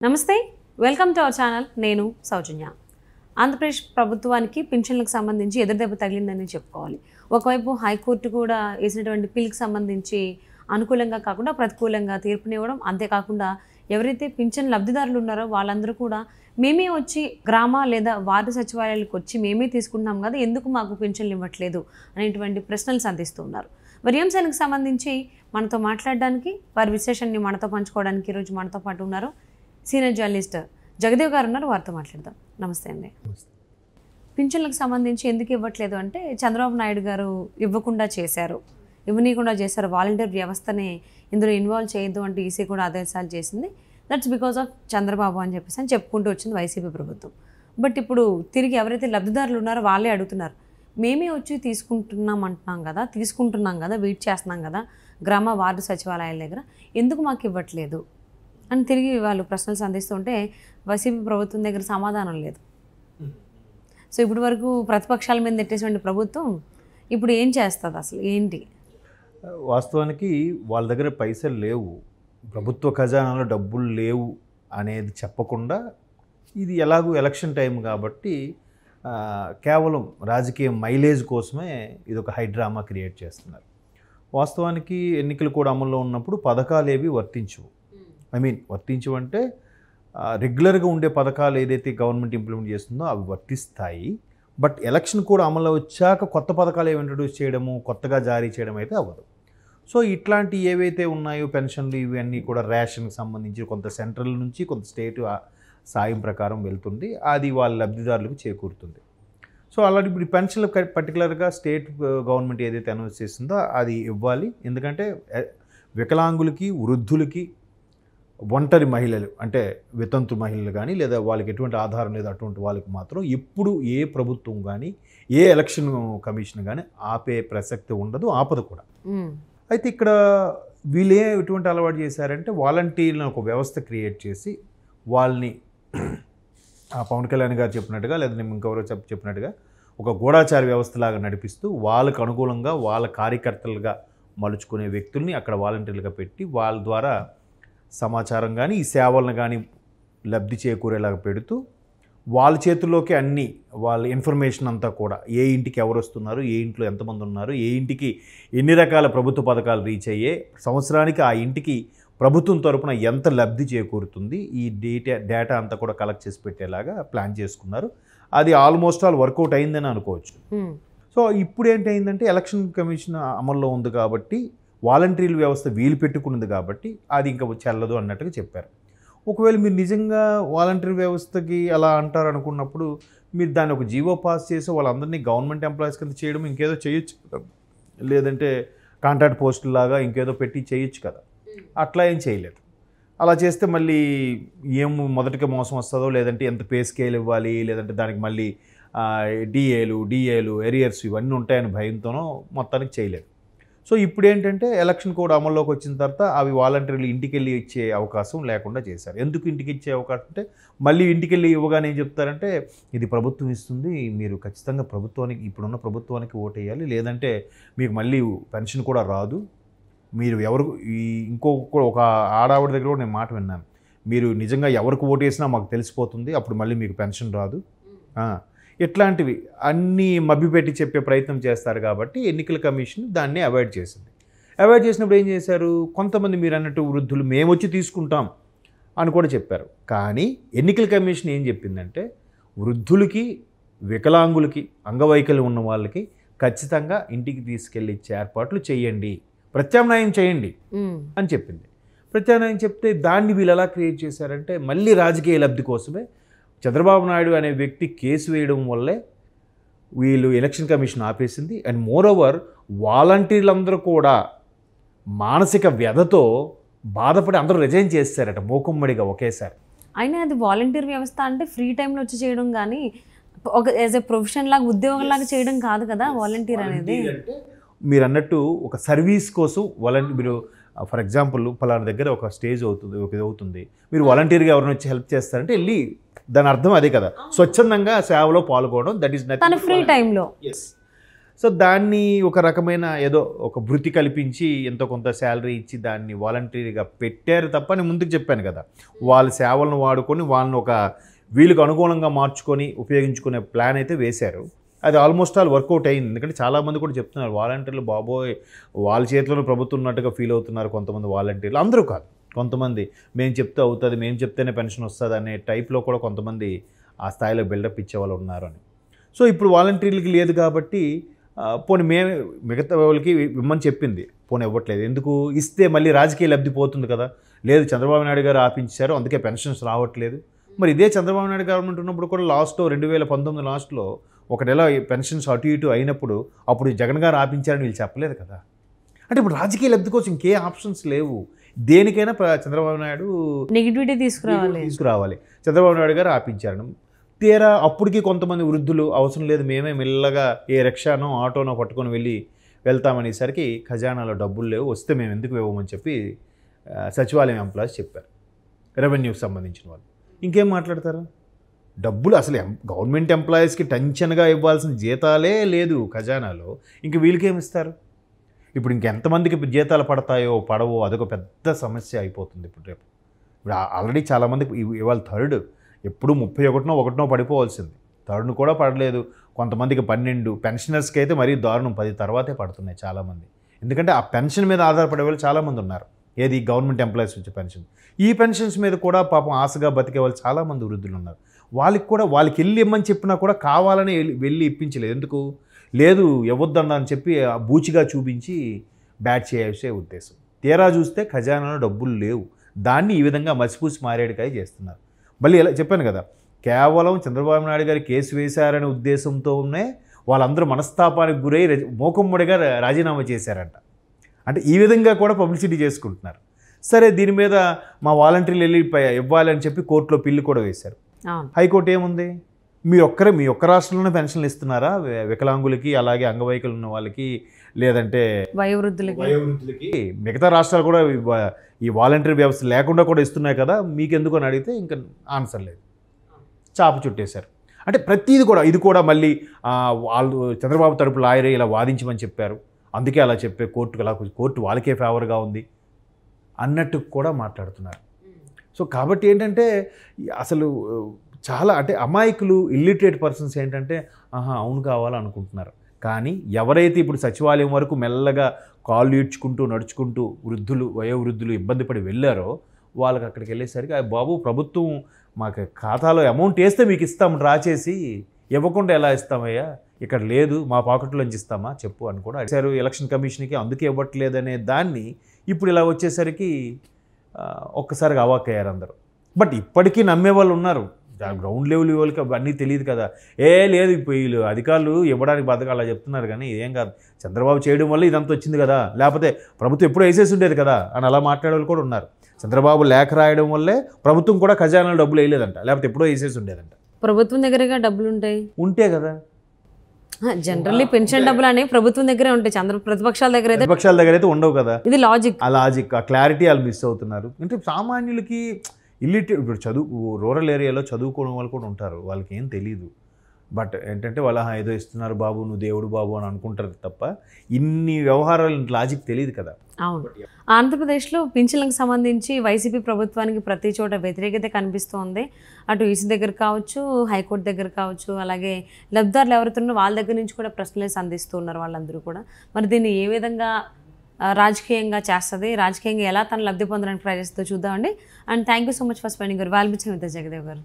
నమస్తే, welcome to our channel. నేను సౌజన్య. ఆంధ్రప్రదేశ్ ప్రభుత్వానికి పింఛన్లకు సంబంధించి ఎదురుదెబ్బ తగిలిందని చెప్పుకోవాలి. ఒకవైపు హైకోర్టు కూడా వేసినటువంటి పిల్కి సంబంధించి అనుకూలంగా కాకుండా ప్రతికూలంగా తీర్పునివ్వడం, అంతేకాకుండా ఎవరైతే పింఛన్ లబ్ధిదారులు ఉన్నారో వాళ్ళందరూ కూడా మేమే వచ్చి గ్రామ లేదా వార్డు సచివాలయాలకు వచ్చి మేమే తీసుకుంటున్నాం కదా, ఎందుకు మాకు పింఛన్లు ఇవ్వట్లేదు అనేటువంటి ప్రశ్నలు సంధిస్తున్నారు. మరి అంశానికి సంబంధించి మనతో మాట్లాడడానికి, వారి విశ్లేషణని మనతో పంచుకోవడానికి ఈరోజు మనతో పాటు ఉన్నారు సీనియర్ జర్నలిస్ట్ జగదేవ్ గారు ఉన్నారు. వారితో మాట్లాడదాం. నమస్తే అండి. పింఛన్లకు సంబంధించి ఎందుకు ఇవ్వట్లేదు అంటే చంద్రబాబు నాయుడు గారు ఇవ్వకుండా చేశారు, ఇవ్వనీయకుండా చేశారు. వాలంటీర్ వ్యవస్థని ఇందులో ఇన్వాల్వ్ చేయొద్దు అంటే ఈసీ కూడా ఆదేశాలు చేసింది. దట్స్ బికాస్ ఆఫ్ చంద్రబాబు అని చెప్పేసి అని చెప్పుకుంటూ వచ్చింది వైసీపీ ప్రభుత్వం. బట్ ఇప్పుడు తిరిగి ఎవరైతే లబ్ధిదారులు ఉన్నారో వాళ్ళే అడుగుతున్నారు, మేమే వచ్చి తీసుకుంటున్నాం కదా, వెయిట్ చేస్తున్నాం కదా గ్రామ వార్డు సచివాలయాల దగ్గర, ఎందుకు మాకు ఇవ్వట్లేదు అని తిరిగి వాళ్ళు ప్రశ్నలు సంధిస్తుంటే వైసీపీ ప్రభుత్వం దగ్గర సమాధానం లేదు. సో ఇప్పటి వరకు ప్రతిపక్షాల మీద నెట్టేసినటువంటి ప్రభుత్వం ఇప్పుడు ఏం చేస్తుంది, అసలు ఏంటి? వాస్తవానికి వాళ్ళ దగ్గర పైసలు లేవు, ప్రభుత్వ ఖజానాలో డబ్బులు లేవు అనేది చెప్పకుండా, ఇది ఎలాగూ ఎలక్షన్ టైం కాబట్టి కేవలం రాజకీయ మైలేజ్ కోసమే ఇది ఒక హైడ్రామా క్రియేట్ చేస్తున్నారు. వాస్తవానికి ఎన్నికలు కూడా అమల్లో ఉన్నప్పుడు పథకాలు ఏవి వర్తించవు. వర్తించవు అంటే రెగ్యులర్గా ఉండే పథకాలు ఏదైతే గవర్నమెంట్ ఇంప్లిమెంట్ చేస్తుందో అవి వర్తిస్తాయి. బట్ ఎలక్షన్ కూడా అమల్లో వచ్చాక కొత్త పథకాలు ఏవి ఇంట్రడ్యూస్ చేయడము, కొత్తగా జారీ చేయడం అయితే అవ్వదు. సో ఇట్లాంటి ఏవైతే ఉన్నాయో పెన్షన్లు ఇవన్నీ కూడా రేషన్కి సంబంధించి కొంత సెంట్రల్ నుంచి కొంత స్టేట్ సాయం ప్రకారం వెళ్తుంది, అది వాళ్ళ లబ్ధిదారులకు చేకూరుతుంది. సో అలాంటి ఇప్పుడు పెన్షన్లు పర్టికులర్గా స్టేట్ గవర్నమెంట్ ఏదైతే అనౌన్స్ చేస్తుందో అది ఇవ్వాలి. ఎందుకంటే వికలాంగులకి, వృద్ధులకి, ఒంటరి మహిళలు అంటే వితంతు మహిళలు కానీ లేదా వాళ్ళకి ఎటువంటి ఆధారం లేదు అటువంటి వాళ్ళకి మాత్రం ఎప్పుడు ఏ ప్రభుత్వం కానీ ఏ ఎలక్షన్ కమిషన్ కానీ ఆపే ప్రసక్తి ఉండదు, ఆపదు కూడా. అయితే ఇక్కడ వీళ్ళే ఎటువంటి అలవాటు చేశారంటే వాలంటీర్లను ఒక వ్యవస్థ క్రియేట్ చేసి వాళ్ళని పవన్ కళ్యాణ్ గారు చెప్పినట్టుగా లేదా ఇంకెవరో చెప్పినట్టుగా ఒక గూఢాచార వ్యవస్థలాగా నడిపిస్తూ వాళ్ళకు అనుకూలంగా వాళ్ళ కార్యకర్తలుగా మలుచుకునే వ్యక్తుల్ని అక్కడ వాలంటీర్లుగా పెట్టి వాళ్ళ ద్వారా సమాచారం కానీ ఈ సేవలను కానీ లబ్ధి చేకూరేలాగా పెడుతూ వాళ్ళ చేతుల్లోకి అన్నీ వాళ్ళ ఇన్ఫర్మేషన్ అంతా కూడా ఏ ఇంటికి ఎవరు వస్తున్నారు, ఏ ఇంట్లో ఎంతమంది ఉన్నారు, ఏ ఇంటికి ఎన్ని రకాల ప్రభుత్వ పథకాలు రీచ్ అయ్యే, సంవత్సరానికి ఆ ఇంటికి ప్రభుత్వం తరపున ఎంత లబ్ధి చేకూరుతుంది, ఈ డేటా అంతా కూడా కలెక్ట్ చేసి పెట్టేలాగా ప్లాన్ చేసుకున్నారు. అది ఆల్మోస్ట్ ఆల్ వర్కౌట్ అయిందని అనుకోవచ్చు. సో ఇప్పుడు ఏంటైందంటే ఎలక్షన్ కమిషన్ అమల్లో ఉంది కాబట్టి వాలంటీర్ల వ్యవస్థ వీలు పెట్టుకున్నది కాబట్టి అది ఇంకా చెల్లదు అన్నట్టుగా చెప్పారు. ఒకవేళ మీరు నిజంగా వాలంటీర్ వ్యవస్థకి అలా అంటారు అనుకున్నప్పుడు మీరు దాన్ని ఒక జీవో పాస్ చేసి వాళ్ళందరినీ గవర్నమెంట్ ఎంప్లాయీస్ కింద చేయడం ఇంకేదో చేయొచ్చు కదా, లేదంటే కాంట్రాక్ట్ పోస్టులాగా ఇంకేదో పెట్టి చేయొచ్చు కదా. అట్లా ఏం చేయలేదు. అలా చేస్తే మళ్ళీ ఏం మొదటిగా మోసం వస్తుందో, లేదంటే ఎంత పే స్కేల్ ఇవ్వాలి, లేదంటే దానికి మళ్ళీ డిఏలు ఎరియర్స్ ఇవన్నీ ఉంటాయని భయంతోనో మొత్తానికి చేయలేదు. సో ఇప్పుడు ఏంటంటే ఎలక్షన్ కోడ్ అమల్లోకి వచ్చిన తర్వాత అవి వాలంటీర్లు ఇంటికి వెళ్ళి ఇచ్చే అవకాశం లేకుండా చేశారు. ఎందుకు ఇంటికి ఇచ్చే అవకాశం అంటే మళ్ళీ ఇంటికి వెళ్ళి ఇవ్వగానే ఏం చెప్తారంటే ఇది ప్రభుత్వం ఇస్తుంది, మీరు ఖచ్చితంగా ప్రభుత్వానికి ఇప్పుడున్న ప్రభుత్వానికి ఓటేయాలి, లేదంటే మీకు మళ్ళీ పెన్షన్ కూడా రాదు. మీరు ఎవరు ఒక ఆడావిడ దగ్గర కూడా నేను మాట విన్నాను, మీరు నిజంగా ఎవరికి ఓటేసినా మాకు తెలిసిపోతుంది, అప్పుడు మళ్ళీ మీకు పెన్షన్ రాదు. ఇట్లాంటివి అన్నీ మభ్యపెట్టి చెప్పే ప్రయత్నం చేస్తారు కాబట్టి ఎన్నికల కమిషన్ దాన్ని అవాయిడ్ చేసింది. అవాయిడ్ చేసినప్పుడు ఏం చేశారు, కొంతమంది మీరు అన్నట్టు వృద్ధులు మేము వచ్చి తీసుకుంటాం అని కూడా చెప్పారు. కానీ ఎన్నికల కమిషన్ ఏం చెప్పిందంటే వృద్ధులకి, వికలాంగులకి, అంగవైకల్యం ఉన్న వాళ్ళకి ఖచ్చితంగా ఇంటికి తీసుకెళ్ళి ఇచ్చే ఏర్పాట్లు చేయండి, ప్రత్యామ్నాయం చేయండి అని చెప్పింది. ప్రత్యామ్నాయం చెప్తే దాన్ని వీళ్ళు ఎలా క్రియేట్ చేశారంటే మళ్ళీ రాజకీయ లబ్ధి కోసమే చంద్రబాబు నాయుడు అనే వ్యక్తి కేసు వేయడం వల్లే వీళ్ళు ఎలక్షన్ కమిషన్ ఆపేసింది. అండ్ మోర్ ఓవర్ వాలంటీర్లందరూ కూడా మానసిక వ్యధతో బాధపడి అందరూ రిజైన్ చేస్తారట మూకుమ్మడిగా ఒకేసారి. అయినా అది వాలంటీర్ వ్యవస్థ అంటే ఫ్రీ టైంలో వచ్చి చేయడం కానీ ఒక యాజ్ ఎ ప్రొఫెషన్ లాగా ఉద్యోగంలాగా చేయడం కాదు కదా వాలంటీర్ అనేది. మీరు అన్నట్టు ఒక సర్వీస్ కోసం మీరు ఫర్ ఎగ్జాంపుల్ పలానా దగ్గర ఒక స్టేజ్ అవుతుంది, మీరు వాలంటీర్గా ఎవరైనా వచ్చి హెల్ప్ చేస్తారంటే వెళ్ళి, దాని అర్థం అదే కదా, స్వచ్ఛందంగా సేవలో పాల్గొనడం. That is nothing. ఫ్రీ టైంలో సో దాన్ని ఒక రకమైన ఏదో ఒక భృతి కల్పించి ఎంతో కొంత శాలరీ ఇచ్చి దాన్ని వాలంటరీగా పెట్టారు తప్ప నేను ముందుకు చెప్పాను కదా, వాళ్ళ సేవలను వాడుకొని వాళ్ళని ఒక వీళ్ళకి అనుకూలంగా మార్చుకొని ఉపయోగించుకునే ప్లాన్ అయితే వేశారు. అది ఆల్మోస్ట్ ఆల్ వర్కౌట్ అయింది. ఎందుకంటే చాలామంది కూడా చెప్తున్నారు వాలంటీర్లు బాబోయ్ వాళ్ళ చేతిలోనే ప్రభుత్వం ఉన్నట్టుగా ఫీల్ అవుతున్నారు కొంతమంది వాలంటీర్లు. అందరూ కాదు, కొంతమంది మేము చెప్తే అవుతుంది, మేము చెప్తేనే పెన్షన్ వస్తుంది అనే టైప్లో కూడా కొంతమంది ఆ స్థాయిలో బిల్డప్ ఇచ్చే వాళ్ళు ఉన్నారు అని. సో ఇప్పుడు వాలంటీర్లకి లేదు కాబట్టి పోనీ మేము మిగతా వాళ్ళకి ఇవ్వమని చెప్పింది, పోనీ ఇవ్వట్లేదు. ఎందుకు ఇస్తే మళ్ళీ రాజకీయ లబ్ధి పోతుంది కదా. లేదు చంద్రబాబు నాయుడు గారు ఆపించారు అందుకే పెన్షన్స్ రావట్లేదు. మరి ఇదే చంద్రబాబు నాయుడు గవర్నమెంట్ ఉన్నప్పుడు కూడా లాస్ట్లో 2019 లాస్ట్లో ఒక నెల పెన్షన్స్ అటు ఇటు అయినప్పుడు అప్పుడు జగన్ గారు ఆపించారని వీళ్ళు చెప్పలేదు కదా. అంటే ఇప్పుడు రాజకీయ లబ్ధి కోసం ఇంకే ఆప్షన్స్ లేవు. దేనికైనా చంద్రబాబు నాయుడు నెగిటివిటీ తీసుకురావాలి. చంద్రబాబు నాయుడు గారు ఆపించారు. తీరా అప్పటికి కొంతమంది వృద్ధులు అవసరం లేదు మేమే మెల్లగా ఏ రిక్షానో ఆటోనో పట్టుకొని వెళ్తామనేసరికి ఖజానాలో డబ్బులు లేవు, వస్తే మేము ఎందుకు ఇవ్వమని చెప్పి సచివాలయం ఎంప్లాయీస్ చెప్పారు, రెవెన్యూకి సంబంధించిన వాళ్ళు. ఇంకేం మాట్లాడతారు? డబ్బులు అసలు గవర్నమెంట్ ఎంప్లాయీస్కి టెన్షన్గా ఇవ్వాల్సిన జీతాలే లేదు ఖజానాలో, ఇంక వీళ్ళకేమి ఇస్తారు? ఇప్పుడు ఇంకెంతమందికి జీతాలు పడతాయో పడవో అదొక పెద్ద సమస్య అయిపోతుంది. ఇప్పుడు ఆల్రెడీ చాలామందికి ఇవాళ థర్డ్, ఎప్పుడు 31 పడిపోవాల్సింది, థర్డ్ను కూడా పడలేదు. కొంతమందికి 12, పెన్షనర్స్కి అయితే మరీ దారుణం 10 తర్వాతే పడుతున్నాయి చాలామంది. ఎందుకంటే ఆ పెన్షన్ మీద ఆధారపడే వాళ్ళు చాలామంది ఉన్నారు. ఏది గవర్నమెంట్ ఎంప్లాయీస్ వచ్చే పెన్షన్, ఈ పెన్షన్స్ మీద కూడా పాపం ఆశగా బతికే వాళ్ళు చాలామంది వృద్ధులు ఉన్నారు. వాళ్ళకి వెళ్ళి ఇమ్మని చెప్పినా కూడా కావాలని వెళ్ళి ఇప్పించలేదు. ఎందుకు లేదు ఇవ్వద్దన్నా అని చెప్పి బూచిగా చూపించి బ్యాట్ చేసే ఉద్దేశం. తీరా చూస్తే ఖజానాలో డబ్బులు లేవు, దాన్ని ఈ విధంగా మసిపూసి మారేడుకాయ చేస్తున్నారు. మళ్ళీ ఎలా చెప్పాను కదా, కేవలం చంద్రబాబు నాయుడు గారు కేసు వేశారనే ఉద్దేశంతోనే వాళ్ళందరూ మనస్తాపానికి గురై మోకమ్మడిగా రాజీనామా చేశారంట. అంటే ఈ విధంగా కూడా పబ్లిసిటీ చేసుకుంటున్నారు. సరే దీని మీద మా వాలంటీర్లు వెళ్ళి ఇవ్వాలని చెప్పి కోర్టులో పిల్లు కూడా వేశారు. హైకోర్టు ఏముంది, మీ ఒక్క రాష్ట్రంలోనే పెన్షన్లు ఇస్తున్నారా వికలాంగులకి, అలాగే అంగవైకలు ఉన్న వాళ్ళకి, లేదంటే వయోవృద్ధులకి? మిగతా రాష్ట్రాలు కూడా ఈ వాలంటీర్ వ్యవస్థ లేకుండా కూడా ఇస్తున్నాయి కదా, మీకెందుకు అని అడిగితే ఇంకా ఆన్సర్ లేదు, చాప చుట్టేశారు. అంటే ప్రతిదీ కూడా ఇది కూడా మళ్ళీ వాళ్ళు చంద్రబాబు తరపు లాయరే ఇలా వాదించమని చెప్పారు, అందుకే అలా చెప్పే కోర్టు వాళ్ళకే ఫేవర్గా ఉంది అన్నట్టు కూడా మాట్లాడుతున్నారు. సో కాబట్టి ఏంటంటే అసలు చాలా అంటే అమాయకులు ఇల్లిటరేట్ పర్సన్స్ ఏంటంటే అవును కావాలనుకుంటున్నారు. కానీ ఎవరైతే ఇప్పుడు సచివాలయం వరకు మెల్లగా కాళ్ళు ఈడ్చుకుంటూ నడుచుకుంటూ వయోవృద్ధులు ఇబ్బంది పడి వెళ్ళారో వాళ్ళకి అక్కడికి వెళ్ళేసరికి బాబు ప్రభుత్వం మాకు ఖాతాలో అమౌంట్ వేస్తే మీకు ఇస్తాం డ్రా చేసి, ఇవ్వకుండా ఎలా ఇస్తామయ్యా, ఇక్కడ లేదు మా పాకెట్లోంచి ఇస్తామా చెప్పు అని కూడా అడిగారు ఎలక్షన్ కమిషన్కి. అందుకే ఇవ్వట్లేదనే దాన్ని ఇప్పుడు ఇలా వచ్చేసరికి ఒక్కసారిగా అవాక్కయ్యారు అందరూ. బట్ ఇప్పటికీ నమ్మే వాళ్ళు ఉన్నారు, గ్రౌండ్ లెవెల్ వాళ్ళకి అన్నీ తెలియదు కదా. లేదు ఇప్పుడు వీళ్ళు అధికారులు ఇవ్వడానికి బతక అలా చెప్తున్నారు, కానీ ఏం కాదు చంద్రబాబు చేయడం వల్ల ఇదంతా వచ్చింది కదా, లేకపోతే ప్రభుత్వం ఎప్పుడూ వేసేసి ఉండేది కదా అని అలా మాట్లాడే వాళ్ళు కూడా ఉన్నారు. చంద్రబాబు లేఖ రాయడం వల్లే ప్రభుత్వం కూడా ఖజానాలో డబ్బులు వేయలేదంట, లేకపోతే ఎప్పుడో వేసేసి ఉండేదంట. ప్రభుత్వం దగ్గరగా డబ్బులు ఉంటే కదా. జనరల్లీ పెన్షన్ డబ్బులు అనేవి ప్రభుత్వం దగ్గరే ఉంటాయి, ప్రతిపక్షాల దగ్గర అయితే ఉండవు కదా. ఇది లాజిక్, ఆ లాజిక్, ఆ క్లారిటీ వాళ్ళు మిస్ అవుతున్నారు. అంటే సామాన్యులకి ఇల్లిటరేట్, ఇప్పుడు రూరల్ ఏరియాలో చదువుకోవడం వాళ్ళు కూడా ఉంటారు, వాళ్ళకి ఏం తెలియదు. బట్ ఏంటంటే వాళ్ళ ఏదో ఇస్తున్నారు బాబు నువ్వు దేవుడు బాబు అని అనుకుంటారు తప్ప ఇన్ని వ్యవహారాలు లాజిక్ తెలియదు కదా. అవును, ఆంధ్రప్రదేశ్లో పింఛన్లకు సంబంధించి వైసీపీ ప్రభుత్వానికి ప్రతి చోట వ్యతిరేకత కనిపిస్తోంది. అటు ఈసీ దగ్గర కావచ్చు, హైకోర్టు దగ్గర కావచ్చు, అలాగే లబ్ధిదారులు ఎవరుతున్నారో వాళ్ళ దగ్గర నుంచి కూడా ప్రశ్నలే సంధిస్తూ ఉన్నారు వాళ్ళందరూ కూడా. మరి దీన్ని ఏ విధంగా రాజకీయంగా చేస్తుంది, రాజకీయంగా ఎలా తను లబ్ధి పొందడానికి ట్రై చేస్తుందో చూద్దామండి. And thank you so much for spending your valuable time with Jagdev గారు.